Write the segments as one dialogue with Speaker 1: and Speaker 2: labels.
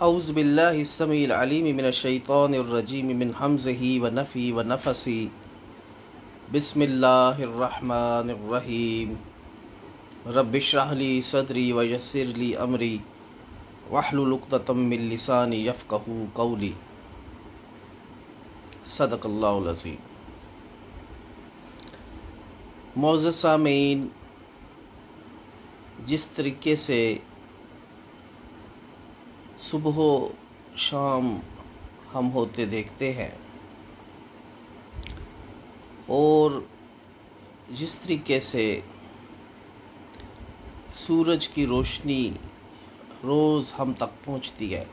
Speaker 1: औज़ु बिल्लाहि स्समीइल अलीम मिनश शैतानिर रजीम मिन हम्ज़िही व नफ़्ख़िही व नफ़्सिही बिस्मिल्लाहिर रहमानिर रहीम रब्बिश इश्रह ली सदरी व यस्सिर ली अमरी वहलुल उक़दतम मिन लिसानी यफ़क़हू क़ौली। सदक़ल्लाहुल अज़ीम। मोअज़्ज़ज़ सामीन, जिस तरीके से सुबह शाम हम होते देखते हैं और जिस तरीके से सूरज की रोशनी रोज़ हम तक पहुंचती है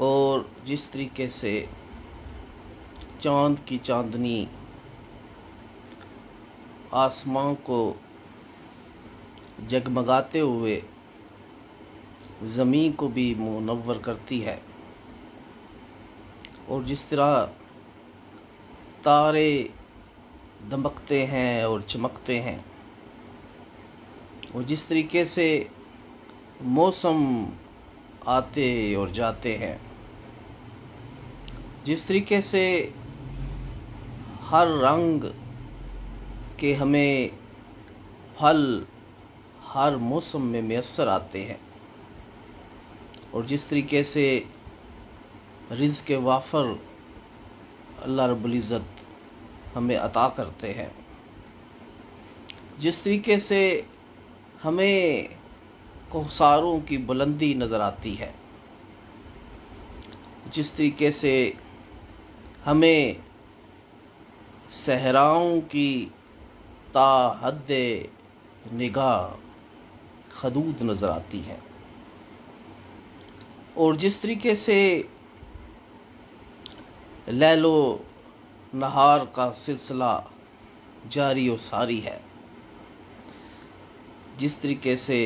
Speaker 1: और जिस तरीके से चाँद की चांदनी आसमां को जगमगाते हुए ज़मीन को भी मुनव्वर करती है और जिस तरह तारे दमकते हैं और चमकते हैं और जिस तरीके से मौसम आते और जाते हैं, जिस तरीके से हर रंग के हमें फल हर मौसम में मैसर आते हैं और जिस तरीके से रिज़्क़ वाफ़र अल्लाह रब्बुल इज़्ज़त हमें अता करते हैं, जिस तरीके से हमें कोहसारों की बुलंदी नज़र आती है, जिस तरीके से हमें सहराओं की ताहद्दे निगाह खदूद नज़र आती है और जिस तरीके से लैलो नहार का सिलसिला जारी और सारी है, जिस तरीके से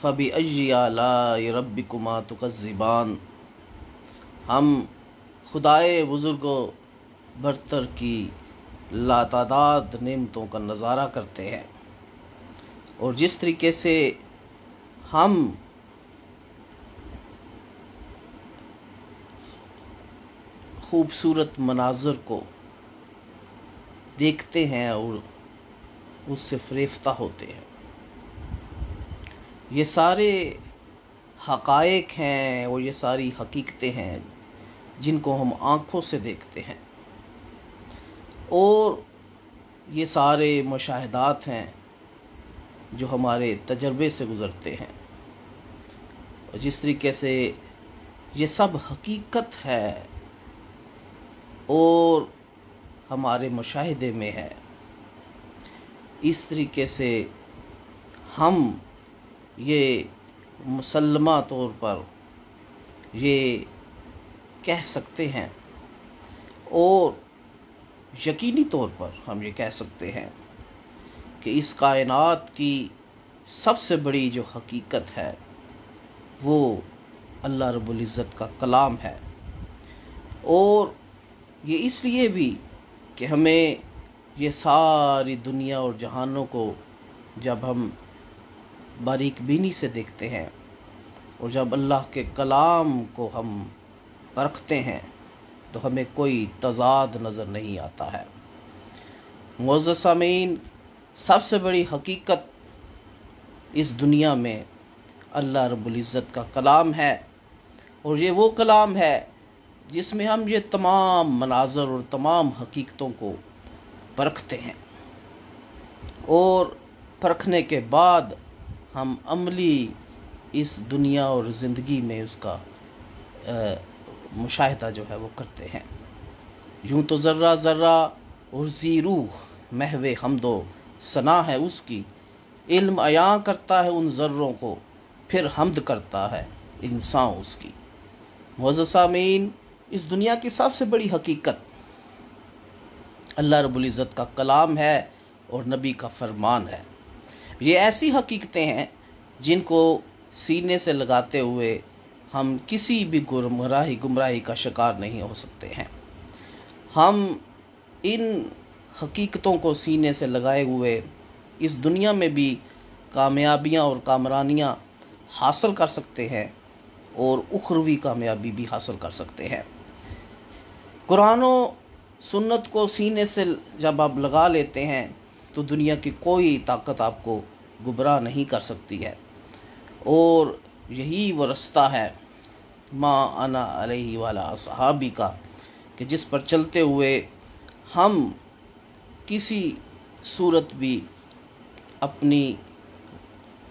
Speaker 1: फ़बी अय्यि आलाइ रब्बिकुमा तुकज़्ज़िबान, हम खुदाए बुज़ुर्गो बरतर की लातादाद नेमतों का नज़ारा करते हैं और जिस तरीके से हम खूबसूरत मनाज़र को देखते हैं और उससे फ़रेफ्ता होते हैं। ये सारे हक़ाइक़ हैं और ये सारी हकीकतें हैं जिनको हम आँखों से देखते हैं और ये सारे मुशाहिदात हैं जो हमारे तजर्बे से गुज़रते हैं और जिस तरीके से ये सब हकीकत है और हमारे मुशाहिदे में है, इस तरीके से हम ये मुसल्लमा तौर पर ये कह सकते हैं और यकीनी तौर पर हम ये कह सकते हैं कि इस कायनात की सबसे बड़ी जो हकीकत है वो अल्लाह रब्बुल इज़्ज़त का कलाम है और ये इसलिए भी कि हमें ये सारी दुनिया और जहानों को जब हम बारीक बीनी से देखते हैं और जब अल्लाह के कलाम को हम परखते हैं तो हमें कोई तज़ाद नज़र नहीं आता है। मुअज़्ज़ज़ सामीन, सबसे बड़ी हकीकत इस दुनिया में अल्लाह रब्बुल इज़्ज़त का कलाम है और ये वो कलाम है जिसमें हम ये तमाम मनाज़र और तमाम हकीकतों को परखते हैं और परखने के बाद हम अमली इस दुनिया और ज़िंदगी में उसका मुशाहिदा जो है वो करते हैं। यूँ तो ज़र्रा ज़र्रा उर्ज़ी रूह महवे हम्दो सना है उसकी, इल्म अयां करता है उन ज़र्रों को फिर हम्द करता है इंसान उसकी। मुअज़्ज़ज़ सामीन, इस दुनिया की सबसे बड़ी हकीकत अल्लाह रब्बुल इज़्ज़त का कलाम है और नबी का फरमान है। ये ऐसी हकीकतें हैं जिनको सीने से लगाते हुए हम किसी भी गुमराही का शिकार नहीं हो सकते हैं। हम इन हकीकतों को सीने से लगाए हुए इस दुनिया में भी कामयाबियाँ और कामरानियाँ हासिल कर सकते हैं और उखरवी कामयाबी भी हासिल कर सकते हैं। कुरान और सुन्नत को सीने से जब आप लगा लेते हैं तो दुनिया की कोई ताकत आपको गुमराह नहीं कर सकती है। और यही वो रास्ता है मा अना अलैहि वाला असहाबी का, कि जिस पर चलते हुए हम किसी सूरत भी अपनी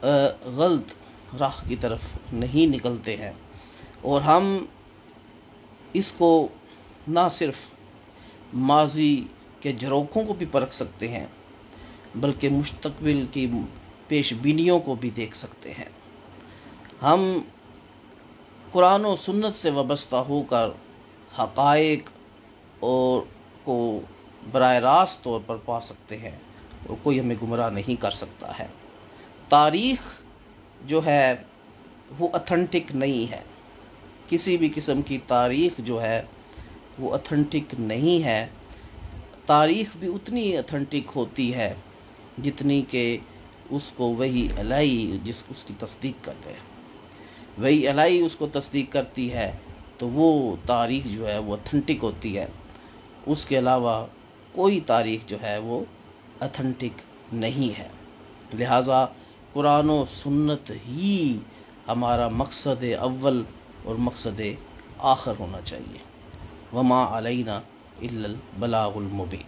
Speaker 1: गलत राह की तरफ नहीं निकलते हैं। और हम इसको ना सिर्फ माजी के झरोखों को भी परख सकते हैं बल्कि मुस्तकबिल की पेशबीनियों को भी देख सकते हैं। हम कुरान और सुन्नत से वाबस्ता होकर हक़ाइक़ और को बराह रास्त तौर पर पा सकते हैं और कोई हमें गुमराह नहीं कर सकता है। तारीख़ जो है वो ऑथेंटिक नहीं है, किसी भी किस्म की तारीख़ जो है वो ऑथेंटिक नहीं है। तारीख़ भी उतनी ऑथेंटिक होती है जितनी कि उसको वही इलाही जिस उसकी तस्दीक करते हैं, वही इलाही उसको तस्दीक करती है तो वो तारीख़ जो है वो ऑथेंटिक होती है। उसके अलावा कोई तारीख़ जो है वो ऑथेंटिक नहीं है। लिहाजा कुरान और सुन्नत ही हमारा मकसद अव्वल और मकसद आखिर होना चाहिए। वमा अलैना इल्लल बलागुल मुबीन।